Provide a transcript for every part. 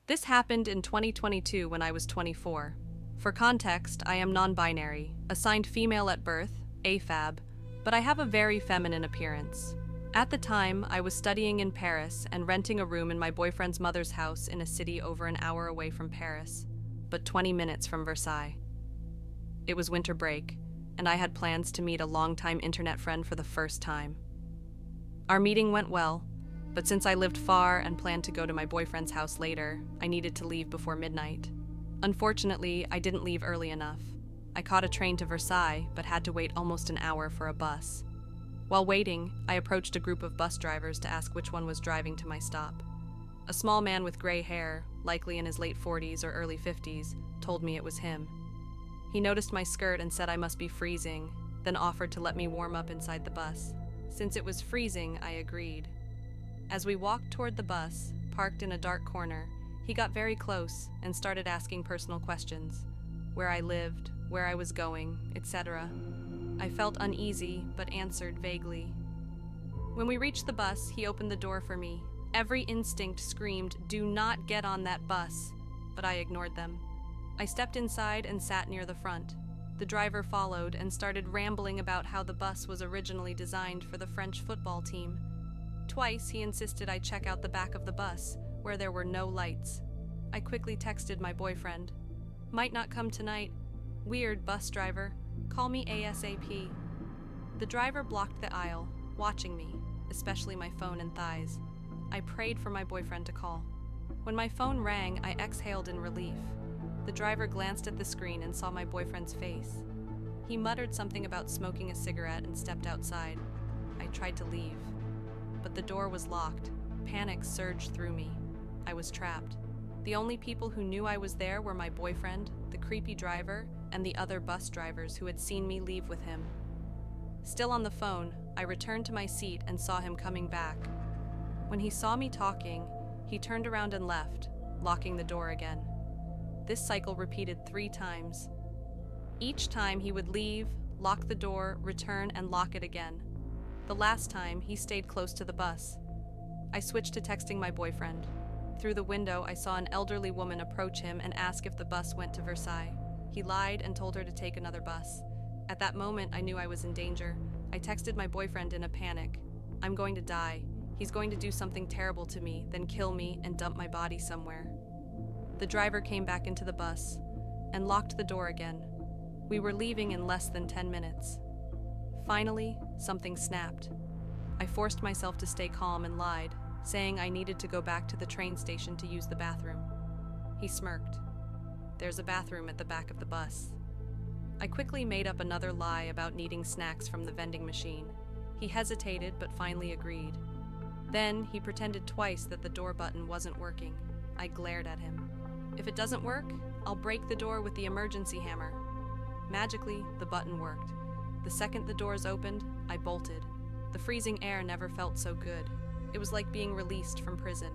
This happened in 2022 when I was 24. For context, I am non-binary, assigned female at birth, AFAB, but I have a very feminine appearance. At the time, I was studying in Paris and renting a room in my boyfriend's mother's house in a city over an hour away from Paris, but 20 minutes from Versailles. It was winter break, and I had plans to meet a longtime internet friend for the first time. Our meeting went well, but since I lived far and planned to go to my boyfriend's house later, I needed to leave before midnight. Unfortunately, I didn't leave early enough. I caught a train to Versailles, but had to wait almost an hour for a bus. While waiting, I approached a group of bus drivers to ask which one was driving to my stop. A small man with gray hair, likely in his late 40s or early 50s, told me it was him. He noticed my skirt and said I must be freezing, then offered to let me warm up inside the bus. Since it was freezing, I agreed. As we walked toward the bus, parked in a dark corner, he got very close and started asking personal questions. Where I lived, where I was going, etc. I felt uneasy, but answered vaguely. When we reached the bus, he opened the door for me. Every instinct screamed, "Do not get on that bus," but I ignored them. I stepped inside and sat near the front. The driver followed and started rambling about how the bus was originally designed for the French football team. Twice he insisted I check out the back of the bus, where there were no lights. I quickly texted my boyfriend. "Might not come tonight. Weird bus driver. Call me ASAP." The driver blocked the aisle, watching me, especially my phone and thighs. I prayed for my boyfriend to call. When my phone rang, I exhaled in relief. The driver glanced at the screen and saw my boyfriend's face. He muttered something about smoking a cigarette and stepped outside. I tried to leave, but the door was locked. Panic surged through me. I was trapped. The only people who knew I was there were my boyfriend, the creepy driver, and the other bus drivers who had seen me leave with him. Still on the phone, I returned to my seat and saw him coming back. When he saw me talking, he turned around and left, locking the door again. This cycle repeated 3 times. Each time he would leave, lock the door, return, and lock it again. The last time, he stayed close to the bus. I switched to texting my boyfriend. Through the window, I saw an elderly woman approach him and ask if the bus went to Versailles. He lied and told her to take another bus. At that moment, I knew I was in danger. I texted my boyfriend in a panic. "I'm going to die. He's going to do something terrible to me, then kill me and dump my body somewhere." The driver came back into the bus and locked the door again. We were leaving in less than 10 minutes. Finally, something snapped. I forced myself to stay calm and lied, saying I needed to go back to the train station to use the bathroom. He smirked. "There's a bathroom at the back of the bus." I quickly made up another lie about needing snacks from the vending machine. He hesitated but finally agreed. Then he pretended twice that the door button wasn't working. I glared at him. "If it doesn't work, I'll break the door with the emergency hammer." Magically, the button worked. The second the doors opened, I bolted. The freezing air never felt so good. It was like being released from prison.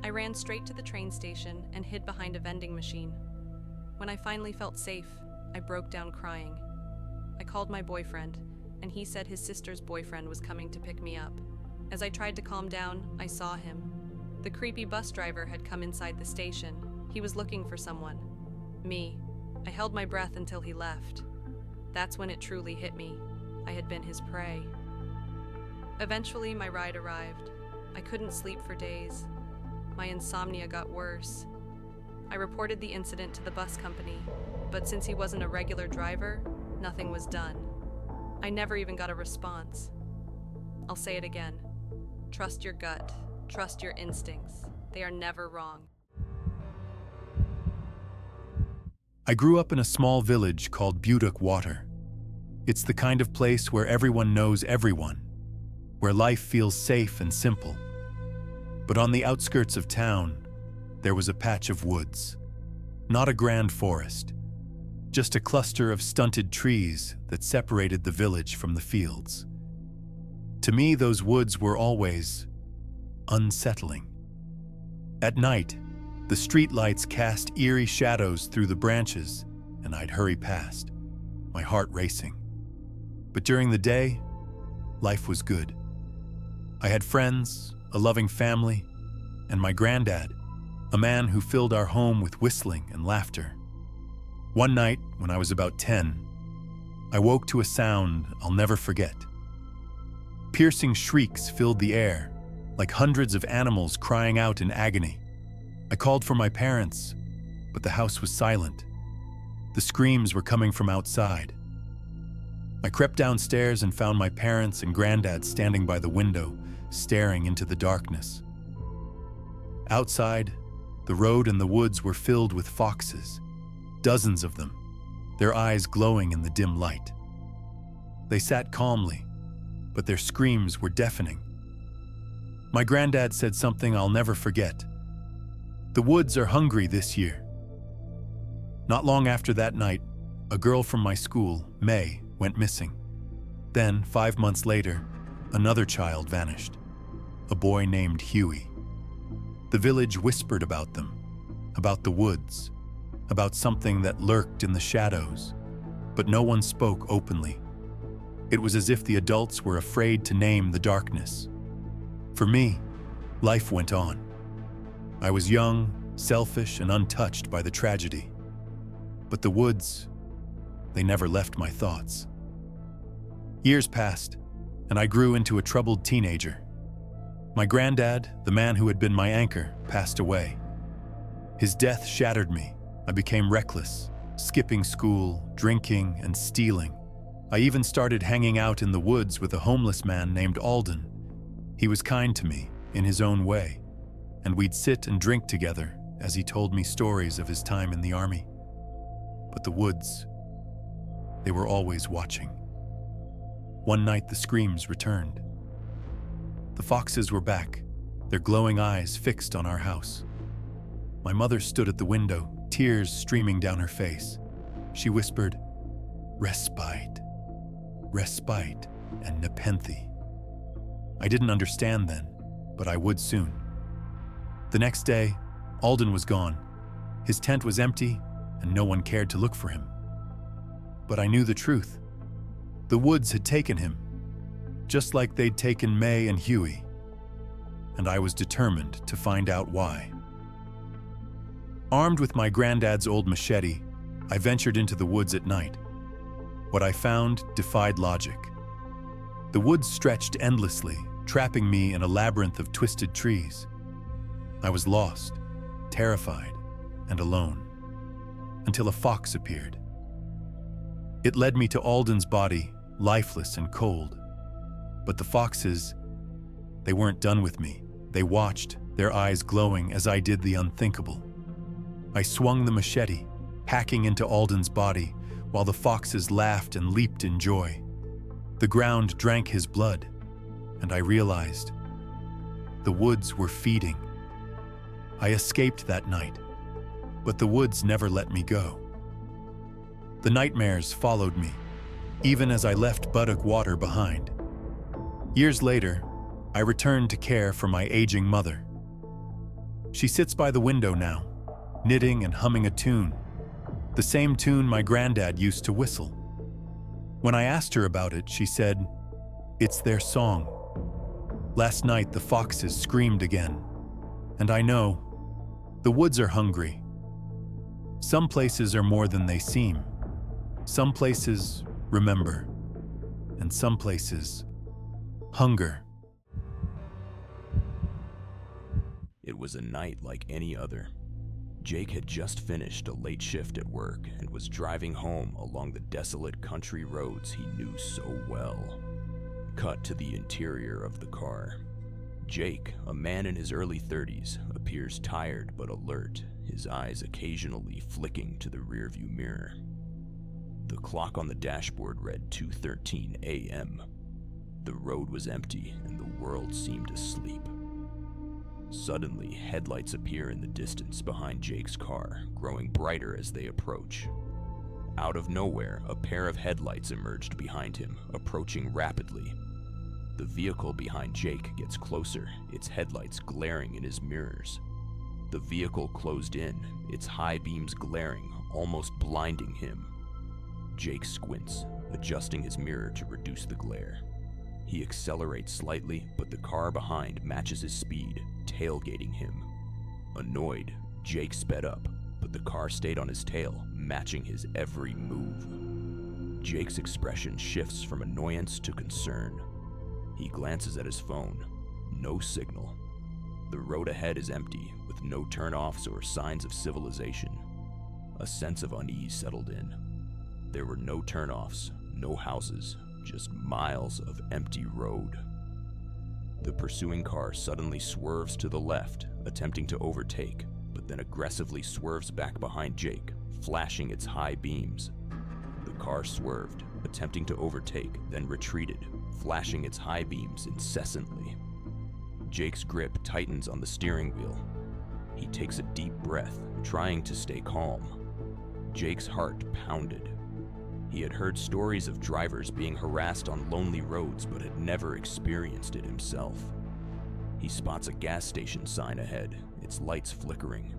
I ran straight to the train station and hid behind a vending machine. When I finally felt safe, I broke down crying. I called my boyfriend, and he said his sister's boyfriend was coming to pick me up. As I tried to calm down, I saw him. The creepy bus driver had come inside the station. He was looking for someone. Me. I held my breath until he left. That's when it truly hit me. I had been his prey. Eventually, my ride arrived. I couldn't sleep for days. My insomnia got worse. I reported the incident to the bus company, but since he wasn't a regular driver, nothing was done. I never even got a response. I'll say it again. Trust your gut. Trust your instincts. They are never wrong. I grew up in a small village called Butuck Water. It's the kind of place where everyone knows everyone, where life feels safe and simple. But on the outskirts of town, there was a patch of woods. Not a grand forest, just a cluster of stunted trees that separated the village from the fields. To me, those woods were always unsettling. At night, the streetlights cast eerie shadows through the branches, and I'd hurry past, my heart racing. But during the day, life was good. I had friends, a loving family, and my granddad, a man who filled our home with whistling and laughter. One night, when I was about 10, I woke to a sound I'll never forget. Piercing shrieks filled the air, like hundreds of animals crying out in agony. I called for my parents, but the house was silent. The screams were coming from outside. I crept downstairs and found my parents and granddad standing by the window, staring into the darkness. Outside, the road and the woods were filled with foxes, dozens of them, their eyes glowing in the dim light. They sat calmly, but their screams were deafening. My granddad said something I'll never forget. "The woods are hungry this year." Not long after that night, a girl from my school, May, went missing. Then, 5 months later, another child vanished, a boy named Huey. The village whispered about them, about the woods, about something that lurked in the shadows, but no one spoke openly. It was as if the adults were afraid to name the darkness. For me, life went on. I was young, selfish, and untouched by the tragedy. But the woods, they never left my thoughts. Years passed, and I grew into a troubled teenager. My granddad, the man who had been my anchor, passed away. His death shattered me. I became reckless, skipping school, drinking, and stealing. I even started hanging out in the woods with a homeless man named Alden. He was kind to me, in his own way, and we'd sit and drink together as he told me stories of his time in the army. But the woods, they were always watching. One night the screams returned. The foxes were back, their glowing eyes fixed on our house. My mother stood at the window, tears streaming down her face. She whispered, "Respite, respite, and nepenthe." I didn't understand then, but I would soon. The next day, Alden was gone. His tent was empty, and no one cared to look for him. But I knew the truth. The woods had taken him, just like they'd taken May and Huey. And I was determined to find out why. Armed with my granddad's old machete, I ventured into the woods at night. What I found defied logic. The woods stretched endlessly, trapping me in a labyrinth of twisted trees. I was lost, terrified, and alone, until a fox appeared. It led me to Alden's body, lifeless and cold. But the foxes, they weren't done with me. They watched, their eyes glowing as I did the unthinkable. I swung the machete, hacking into Alden's body, while the foxes laughed and leaped in joy. The ground drank his blood, and I realized the woods were feeding. I escaped that night, but the woods never let me go. The nightmares followed me, even as I left Buddock Water behind. Years later, I returned to care for my aging mother. She sits by the window now, knitting and humming a tune, the same tune my granddad used to whistle. When I asked her about it, she said, "It's their song." Last night, the foxes screamed again, and I know the woods are hungry. Some places are more than they seem. Some places remember, and some places hunger. It was a night like any other. Jake had just finished a late shift at work and was driving home along the desolate country roads he knew so well. Cut to the interior of the car. Jake, a man in his early 30s, appears tired but alert, his eyes occasionally flicking to the rearview mirror. The clock on the dashboard read 2:13 a.m. The road was empty and the world seemed asleep. Suddenly, headlights appear in the distance behind Jake's car, growing brighter as they approach. Out of nowhere, a pair of headlights emerged behind him, approaching rapidly. The vehicle behind Jake gets closer, its headlights glaring in his mirrors. The vehicle closed in, its high beams glaring, almost blinding him. Jake squints, adjusting his mirror to reduce the glare. He accelerates slightly, but the car behind matches his speed, tailgating him. Annoyed, Jake sped up, but the car stayed on his tail, matching his every move. Jake's expression shifts from annoyance to concern. He glances at his phone. No signal. The road ahead is empty, with no turnoffs or signs of civilization. A sense of unease settled in. There were no turnoffs, no houses, just miles of empty road. The pursuing car suddenly swerves to the left, attempting to overtake, but then aggressively swerves back behind Jake, flashing its high beams. The car swerved, attempting to overtake, then retreated, flashing its high beams incessantly. Jake's grip tightens on the steering wheel. He takes a deep breath, trying to stay calm. Jake's heart pounded. He had heard stories of drivers being harassed on lonely roads, but had never experienced it himself. He spots a gas station sign ahead, its lights flickering.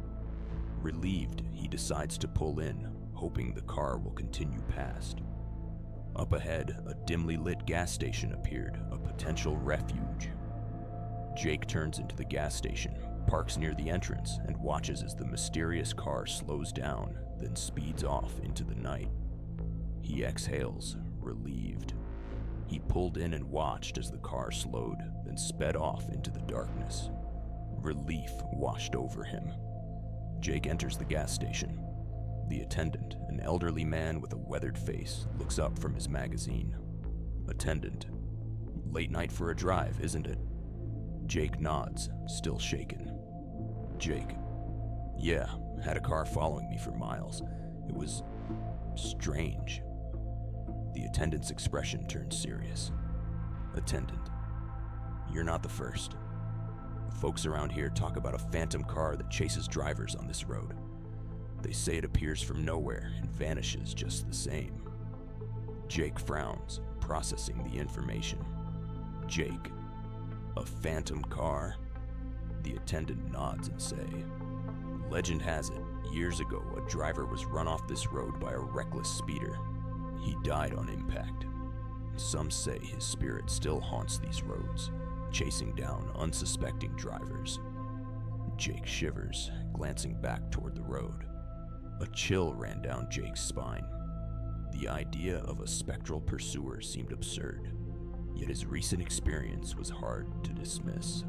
Relieved, he decides to pull in, hoping the car will continue past. Up ahead, a dimly lit gas station appeared, a potential refuge. Jake turns into the gas station, parks near the entrance, and watches as the mysterious car slows down, then speeds off into the night. He exhales, relieved. He pulled in and watched as the car slowed, then sped off into the darkness. Relief washed over him. Jake enters the gas station. The attendant, an elderly man with a weathered face, looks up from his magazine. Attendant: "Late night for a drive, isn't it?" Jake nods, still shaken. Jake: "Yeah, had a car following me for miles. It was strange." The attendant's expression turns serious. Attendant: "You're not the first. Folks around here talk about a phantom car that chases drivers on this road. They say it appears from nowhere and vanishes just the same." Jake frowns, processing the information. Jake: "A phantom car?" The attendant nods and say, "Legend has it, years ago a driver was run off this road by a reckless speeder. He died on impact. Some say his spirit still haunts these roads, chasing down unsuspecting drivers." Jake shivers, glancing back toward the road. A chill ran down Jake's spine. The idea of a spectral pursuer seemed absurd, yet his recent experience was hard to dismiss.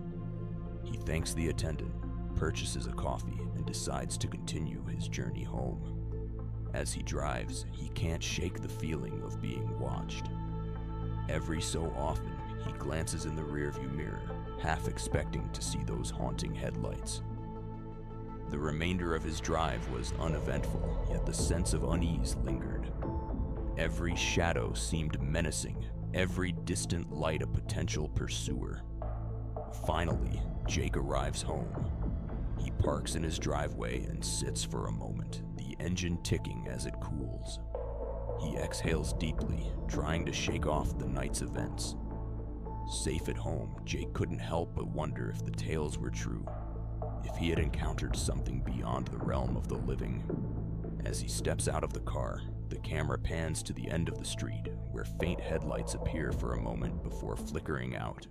He thanks the attendant, purchases a coffee, and decides to continue his journey home. As he drives, he can't shake the feeling of being watched. Every so often, he glances in the rearview mirror, half expecting to see those haunting headlights. The remainder of his drive was uneventful, yet the sense of unease lingered. Every shadow seemed menacing, every distant light a potential pursuer. Finally, Jake arrives home. He parks in his driveway and sits for a moment, the engine ticking as it cools. He exhales deeply, trying to shake off the night's events. Safe at home, Jake couldn't help but wonder if the tales were true, if he had encountered something beyond the realm of the living. As he steps out of the car, the camera pans to the end of the street, where faint headlights appear for a moment before flickering out,